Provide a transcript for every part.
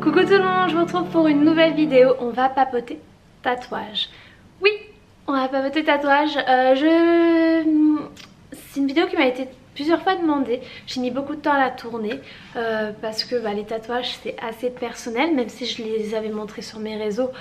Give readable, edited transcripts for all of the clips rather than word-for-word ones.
Coucou tout le monde, je vous retrouve pour une nouvelle vidéo. On va papoter tatouage. Oui, on va papoter tatouage. C'est une vidéo qui m'a été plusieurs fois demandée. J'ai mis beaucoup de temps à la tourner parce que les tatouages c'est assez personnel. Même si je les avais montrés sur mes réseaux,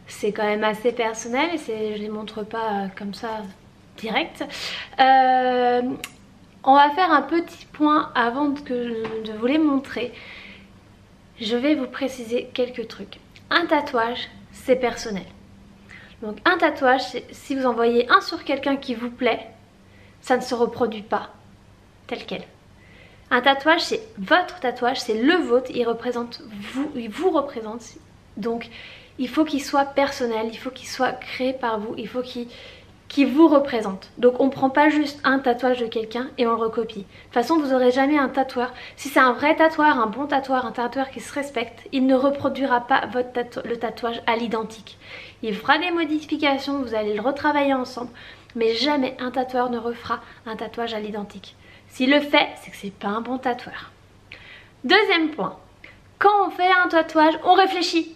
c'est quand même assez personnel et je les montre pas comme ça direct. On va faire un petit point avant de vous les montrer. Je vais vous préciser quelques trucs. Un tatouage, c'est personnel. Donc un tatouage, si vous envoyez un sur quelqu'un qui vous plaît, ça ne se reproduit pas tel quel. Un tatouage, c'est votre tatouage, c'est le vôtre, il vous représente. Donc il faut qu'il soit personnel, il faut qu'il soit créé par vous, il faut qu'il vous représente. Donc on ne prend pas juste un tatouage de quelqu'un et on le recopie. De toute façon vous n'aurez jamais un tatoueur. Si c'est un vrai tatoueur, un bon tatoueur, un tatoueur qui se respecte, il ne reproduira pas le tatouage à l'identique. Il fera des modifications, vous allez le retravailler ensemble, mais jamais un tatoueur ne refera un tatouage à l'identique. S'il le fait, c'est que c'est pas un bon tatoueur. Deuxième point, quand on fait un tatouage, on réfléchit.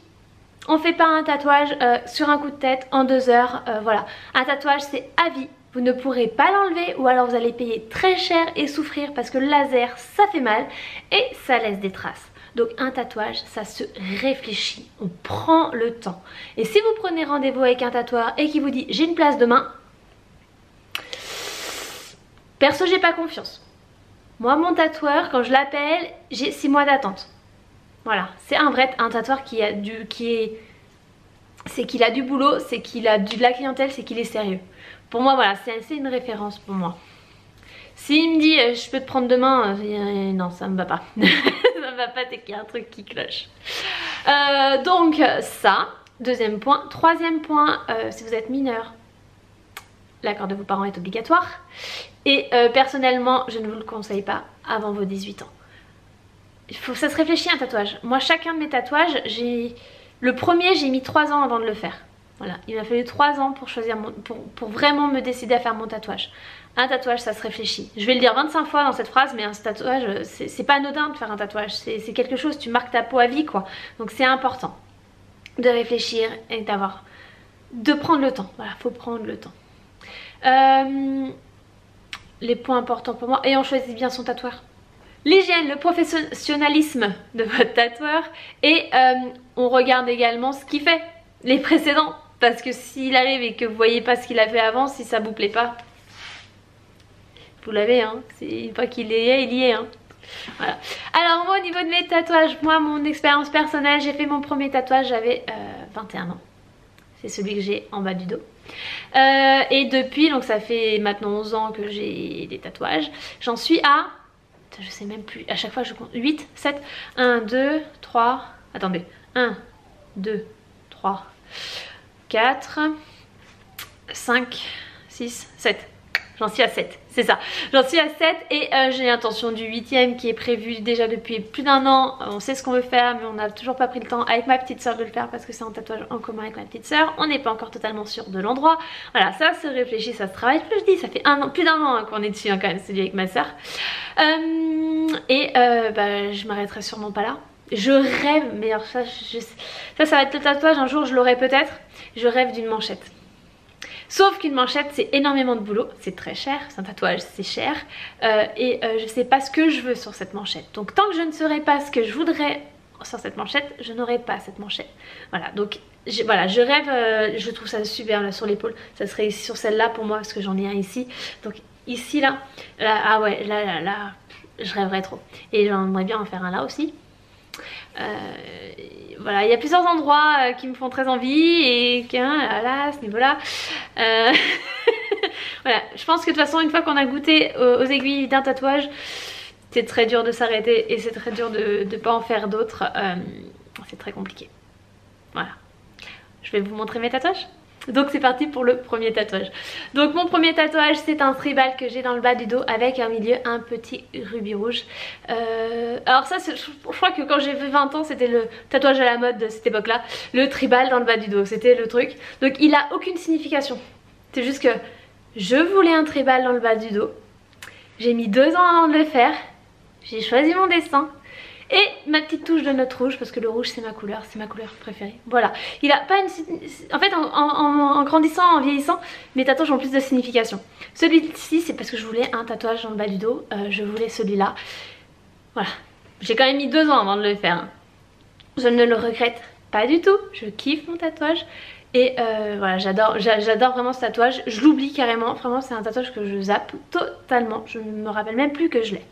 On fait pas un tatouage sur un coup de tête en 2 heures, voilà. Un tatouage c'est à vie, vous ne pourrez pas l'enlever ou alors vous allez payer très cher et souffrir parce que le laser ça fait mal et ça laisse des traces. Donc un tatouage ça se réfléchit, on prend le temps. Et si vous prenez rendez-vous avec un tatoueur et qu'il vous dit j'ai une place demain, perso j'ai pas confiance. Moi mon tatoueur quand je l'appelle j'ai 6 mois d'attente. Voilà, c'est un tatoueur c'est qu'il a du boulot, c'est qu'il a de la clientèle, c'est qu'il est sérieux. Pour moi, voilà, c'est une référence pour moi. S'il me dit je peux te prendre demain, non, ça me va pas. Ça me va pas, c'est qu'il y a un truc qui cloche. Donc ça, deuxième point. Troisième point, si vous êtes mineur, l'accord de vos parents est obligatoire. Et personnellement, je ne vous le conseille pas avant vos 18 ans. Ça se réfléchit un tatouage. Moi chacun de mes tatouages, le premier j'ai mis 3 ans avant de le faire. Voilà, il m'a fallu 3 ans pour choisir pour vraiment me décider à faire mon tatouage. Un tatouage ça se réfléchit. Je vais le dire 25 fois dans cette phrase, mais un tatouage c'est pas anodin de faire un tatouage. C'est quelque chose, tu marques ta peau à vie quoi. Donc c'est important de réfléchir et de prendre le temps. Voilà, faut prendre le temps. Les points importants pour moi, et on choisit bien son tatoueur. L'hygiène, le professionnalisme de votre tatoueur et on regarde également ce qu'il fait, les précédents. Parce que s'il arrive et que vous voyez pas ce qu'il a fait avant, si ça vous plaît pas, vous l'avez hein, une fois qu'il y est, il y est hein. Voilà. Alors moi au niveau de mes tatouages, moi mon expérience personnelle, j'ai fait mon premier tatouage, j'avais 21 ans. C'est celui que j'ai en bas du dos. Et depuis, donc ça fait maintenant 11 ans que j'ai des tatouages, j'en suis à... je sais même plus, à chaque fois je compte 8, 7, 1, 2, 3, attendez, 1, 2, 3, 4, 5, 6, 7. J'en suis à 7, c'est ça. J'en suis à 7 et j'ai l'intention du 8e qui est prévu déjà depuis plus d'1 an. On sait ce qu'on veut faire mais on n'a toujours pas pris le temps avec ma petite soeur de le faire parce que c'est un tatouage en commun avec ma petite soeur. On n'est pas encore totalement sûr de l'endroit. Voilà, ça se réfléchit, ça se travaille. Je dis, ça fait plus d'1 an qu'on est dessus hein, quand même, celui avec ma soeur. Je m'arrêterai sûrement pas là. Je rêve, mais alors ça va être le tatouage, un jour je l'aurai peut-être. Je rêve d'une manchette. Sauf qu'une manchette c'est énormément de boulot, c'est très cher, c'est un tatouage, c'est cher. Je sais pas ce que je veux sur cette manchette. Donc tant que je ne saurai pas ce que je voudrais sur cette manchette, je n'aurai pas cette manchette. Voilà, donc je rêve, je trouve ça super là sur l'épaule. Ça serait sur celle-là pour moi parce que j'en ai un ici. Donc ici là, ah ouais, là, je rêverais trop. Et j'aimerais bien en faire un là aussi. Voilà, il y a plusieurs endroits qui me font très envie et là, à ce niveau là voilà, je pense que de toute façon une fois qu'on a goûté aux aiguilles d'un tatouage, c'est très dur de s'arrêter et c'est très dur de ne pas en faire d'autres. C'est très compliqué. Voilà, je vais vous montrer mes tatouages. Donc c'est parti pour le premier tatouage. Donc mon premier tatouage c'est un tribal que j'ai dans le bas du dos avec un milieu un petit rubis rouge. Alors ça je crois que quand j'ai fait 20 ans c'était le tatouage à la mode de cette époque là. Le tribal dans le bas du dos, c'était le truc. Donc il a aucune signification. C'est juste que je voulais un tribal dans le bas du dos. J'ai mis 2 ans avant de le faire. J'ai choisi mon dessin. Et ma petite touche de note rouge, parce que le rouge c'est ma couleur préférée. Voilà, il a pas une... En fait en grandissant, en vieillissant, mes tatouages ont plus de signification. Celui-ci c'est parce que je voulais un tatouage dans le bas du dos, je voulais celui-là. Voilà, j'ai quand même mis 2 ans avant de le faire, hein. Je ne le regrette pas du tout, je kiffe mon tatouage. Et voilà, j'adore vraiment ce tatouage. Je l'oublie carrément, vraiment c'est un tatouage que je zappe totalement. Je ne me rappelle même plus que je l'ai.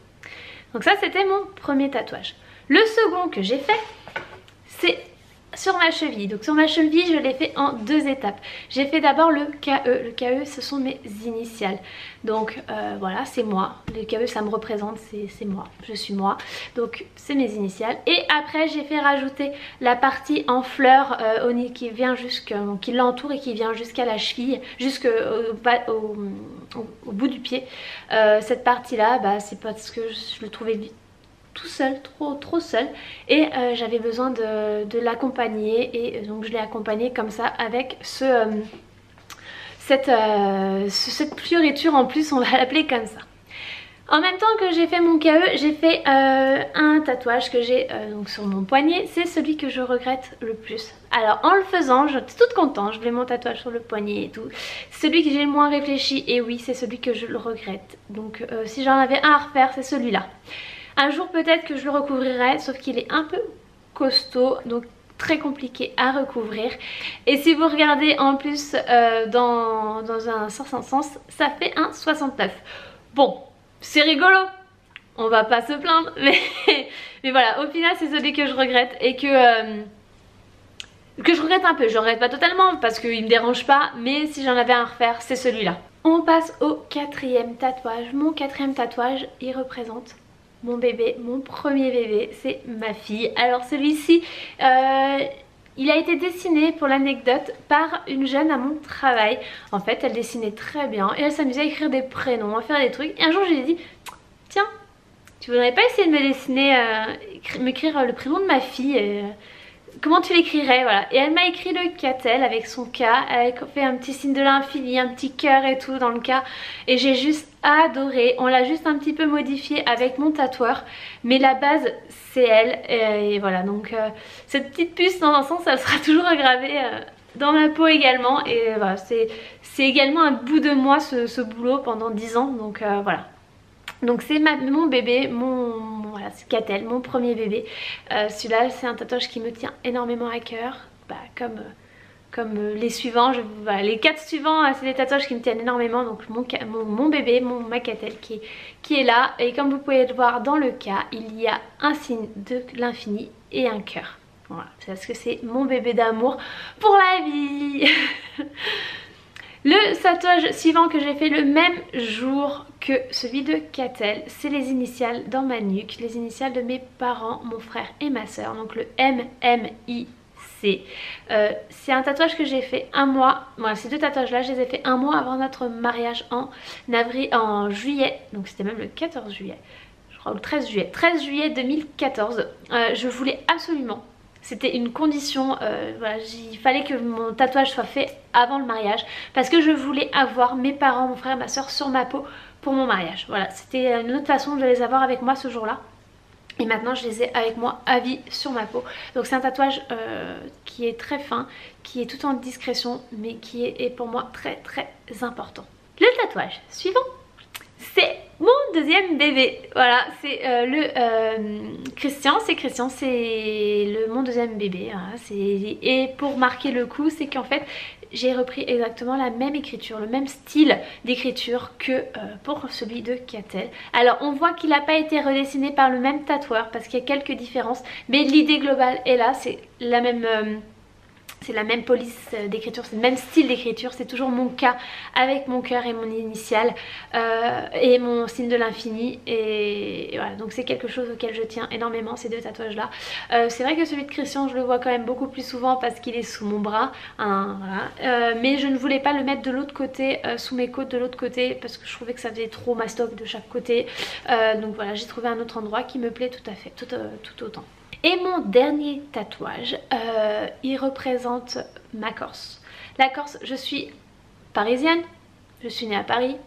Donc ça c'était mon premier tatouage. Le second que j'ai fait, c'est sur ma cheville. Donc sur ma cheville je l'ai fait en 2 étapes. J'ai fait d'abord le KE. Le KE ce sont mes initiales. Donc voilà, c'est moi. Le KE ça me représente, c'est moi. Je suis moi. Donc c'est mes initiales. Et après j'ai fait rajouter la partie en fleurs qui vient qui l'entoure et qui vient jusqu'à la cheville, jusqu'au bout du pied. Cette partie là, bah, c'est parce que je le trouvais tout seul, trop seul, et j'avais besoin de l'accompagner, et donc je l'ai accompagné comme ça avec cette fioriture en plus, on va l'appeler comme ça. En même temps que j'ai fait mon KE, j'ai fait un tatouage que j'ai donc sur mon poignet. C'est celui que je regrette le plus. Alors en le faisant, j'étais toute contente, je voulais mon tatouage sur le poignet et tout. Celui que j'ai le moins réfléchi, et oui c'est celui que je le regrette. Donc si j'en avais un à refaire, c'est celui-là. Un jour peut-être que je le recouvrirai, sauf qu'il est un peu costaud, donc très compliqué à recouvrir. Et si vous regardez en plus dans un certain sens, ça fait un 69. Bon, c'est rigolo, on va pas se plaindre, mais voilà, au final c'est celui que je regrette et que je regrette un peu. Je regrette pas totalement parce qu'il me dérange pas, mais si j'en avais un à refaire, c'est celui-là. On passe au 4e tatouage. Mon 4e tatouage, il représente mon bébé, mon premier bébé, c'est ma fille. Alors celui-ci, il a été dessiné, pour l'anecdote, par une jeune à mon travail. En fait, elle dessinait très bien et elle s'amusait à écrire des prénoms, à faire des trucs. Et un jour, je lui ai dit, tiens, tu voudrais pas essayer de me dessiner, m'écrire le prénom de ma fille comment tu l'écrirais, voilà. Et elle m'a écrit le Catel avec son K, elle a fait un petit signe de l'infini, un petit cœur et tout dans le K. Et j'ai juste adoré, on l'a juste un petit peu modifié avec mon tatoueur. Mais la base c'est elle, et voilà. Donc cette petite puce dans un sens, elle sera toujours gravée dans ma peau également. Et voilà, c'est également un bout de moi ce boulot pendant 10 ans, donc voilà. Donc c'est mon bébé, voilà, c'est Catel, mon premier bébé. Celui-là c'est un tatouage qui me tient énormément à cœur, bah, comme les suivants, voilà, les 4 suivants c'est des tatouages qui me tiennent énormément. Donc mon bébé, ma Catel qui est là. Et comme vous pouvez le voir dans le cas, il y a un signe de l'infini et un cœur. Voilà, c'est parce que c'est mon bébé d'amour pour la vie. Le tatouage suivant que j'ai fait le même jour que celui de Catel, c'est les initiales dans ma nuque, les initiales de mes parents, mon frère et ma soeur, donc le MMIC. C'est un tatouage que j'ai fait un mois, voilà, ces 2 tatouages là je les ai fait un mois avant notre mariage en juillet, donc c'était même le 14 juillet, je crois, ou le 13 juillet 2014. Je voulais absolument, c'était une condition, voilà, il fallait que mon tatouage soit fait avant le mariage parce que je voulais avoir mes parents, mon frère et ma soeur sur ma peau pour mon mariage. Voilà, c'était une autre façon de les avoir avec moi ce jour-là. Et maintenant je les ai avec moi à vie sur ma peau. Donc c'est un tatouage qui est très fin, qui est tout en discrétion, mais qui est pour moi très important. Le tatouage suivant, c'est mon 2e bébé. Voilà, c'est Christian, c'est mon 2e bébé. Voilà, et pour marquer le coup, c'est qu'en fait j'ai repris exactement la même écriture, le même style d'écriture que pour celui de Catel. Alors on voit qu'il n'a pas été redessiné par le même tatoueur parce qu'il y a quelques différences, mais l'idée globale est là, c'est la même... c'est la même police d'écriture, c'est le même style d'écriture, c'est toujours mon K avec mon cœur et mon initiale et mon signe de l'infini. Et voilà, donc c'est quelque chose auquel je tiens énormément, ces 2 tatouages là. C'est vrai que celui de Christian je le vois quand même beaucoup plus souvent parce qu'il est sous mon bras, hein, voilà. Mais je ne voulais pas le mettre de l'autre côté, sous mes côtes de l'autre côté, parce que je trouvais que ça faisait trop mastoc de chaque côté. Donc voilà, j'ai trouvé un autre endroit qui me plaît tout à fait, tout autant. Et mon dernier tatouage, il représente ma Corse. La Corse, je suis parisienne, je suis née à Paris,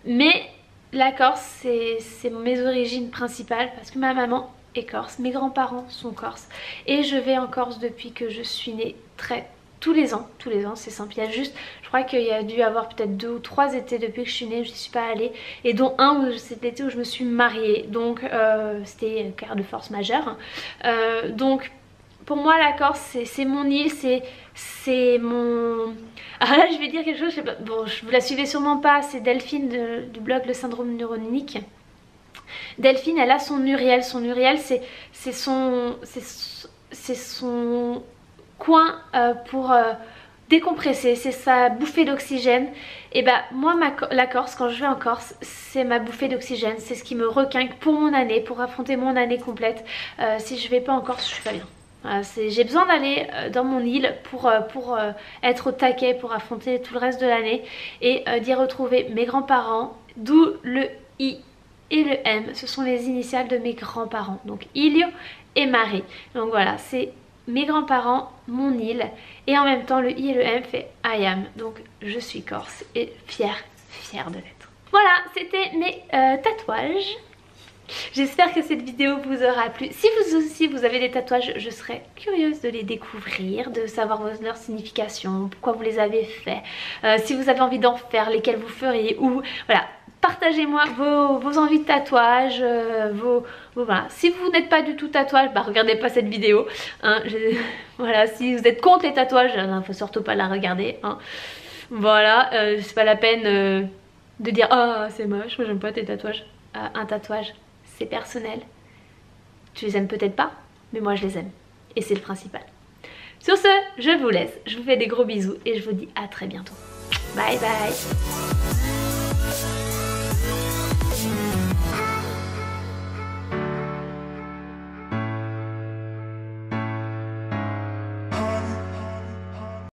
mais la Corse c'est mes origines principales parce que ma maman est corse, mes grands-parents sont corses et je vais en Corse depuis que je suis née tous les ans c'est simple. Il y a juste, je crois qu'il y a dû avoir peut-être 2 ou 3 étés depuis que je suis née, je n'y suis pas allée, et dont un où c'est l'été où je me suis mariée, donc c'était cas de force majeure. Donc pour moi la Corse c'est mon île, c'est mon... Ah là je vais dire quelque chose, je sais pas, bon vous la suivez sûrement pas, c'est Delphine du blog Le Syndrome Neuronique. Delphine elle a son Uriel c'est son coin pour décompresser, c'est sa bouffée d'oxygène. Et bah moi la Corse, quand je vais en Corse, c'est ma bouffée d'oxygène, c'est ce qui me requinque pour mon année, pour affronter mon année complète. Si je vais pas en Corse, je suis pas bien. Voilà, j'ai besoin d'aller dans mon île pour être au taquet, pour affronter tout le reste de l'année et d'y retrouver mes grands-parents, d'où le I et le M, ce sont les initiales de mes grands-parents, donc Ilio et Marie. Donc voilà, c'est mes grands-parents, mon île, et en même temps le I et le M fait I am, donc je suis corse et fière de l'être. Voilà, c'était mes tatouages. J'espère que cette vidéo vous aura plu. Si vous aussi vous avez des tatouages, je serais curieuse de les découvrir, de savoir leur signification, pourquoi vous les avez faits, si vous avez envie d'en faire, lesquels vous feriez, ou voilà. Partagez-moi vos envies de tatouage, voilà. Si vous n'êtes pas du tout tatouage, bah regardez pas cette vidéo. Hein, voilà, si vous êtes contre les tatouages, il faut surtout pas la regarder. Hein. Voilà, c'est pas la peine de dire ah c'est moche, moi j'aime pas tes tatouages. Un tatouage, c'est personnel. Tu les aimes peut-être pas, mais moi je les aime. Et c'est le principal. Sur ce, je vous laisse. Je vous fais des gros bisous et je vous dis à très bientôt. Bye bye.